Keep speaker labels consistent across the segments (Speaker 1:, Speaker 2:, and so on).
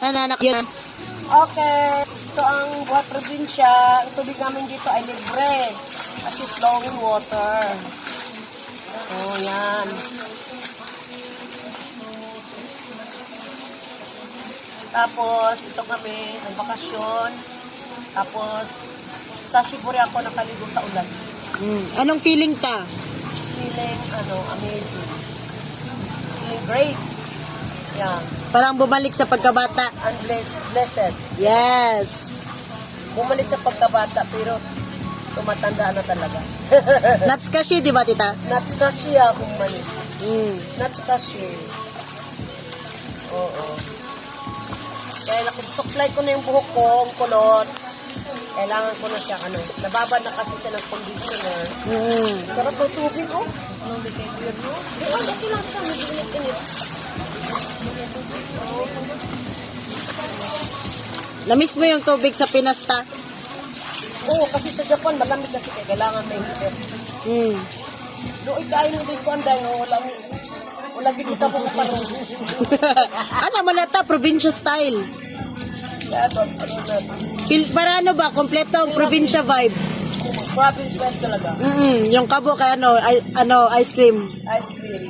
Speaker 1: Anak yun.
Speaker 2: Okay. Ito ang buhat probinsya. Ang tubig namin dito ay libre. Kasi flowing water. Oh, yan. Tapos, ito kami, ang bakasyon. Tapos, sa Shiburi ako nakaligo sa ulan.
Speaker 1: Anong feeling ta?
Speaker 2: Feeling, amazing. Feeling great. Yan.
Speaker 1: Parang bumalik sa pagkabata.
Speaker 2: And blessed.
Speaker 1: Yes.
Speaker 2: Bumalik sa pagkabata, pero tumatanda na talaga.
Speaker 1: Nuts kasi, di ba, tita?
Speaker 2: Nuts kasi akong mali. Nuts kasi. Oo. Kaya nakisuklay ko na yung buhok ko, ang kulot. Kailangan ko na siya, nababad na kasi siya ng conditioner. Sarap ng tubig, oh. Anong behavior mo? Di ba, okay lang siya, medyo init-init.
Speaker 1: Namiss mo yung tubig sa Pinasta?
Speaker 2: Oo, kasi sa Japan, malamig kasi kailangan may heater. Doon kain mo din ko anday, wala kita po parang.
Speaker 1: Ano man ata, provincia style.
Speaker 2: Kaya ito,
Speaker 1: Para ano ba, kompleto ang provincia vibe.
Speaker 2: province vibe talaga.
Speaker 1: Yung kabo kay ice cream.
Speaker 2: Ice cream.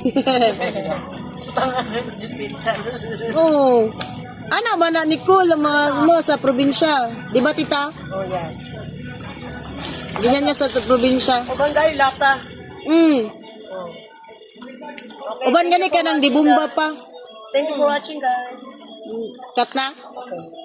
Speaker 1: Oo. Ano ba na Nicole, mga sa probinsya? Di ba, tita?
Speaker 2: Oh, yes.
Speaker 1: Ganyan niya sa probinsya.
Speaker 2: O banday, lata.
Speaker 1: Mm.
Speaker 2: Oh. Okay,
Speaker 1: Uban gani ka nang dibumba pa.
Speaker 2: Thank you for watching, guys.
Speaker 1: Kat na?
Speaker 2: Okay.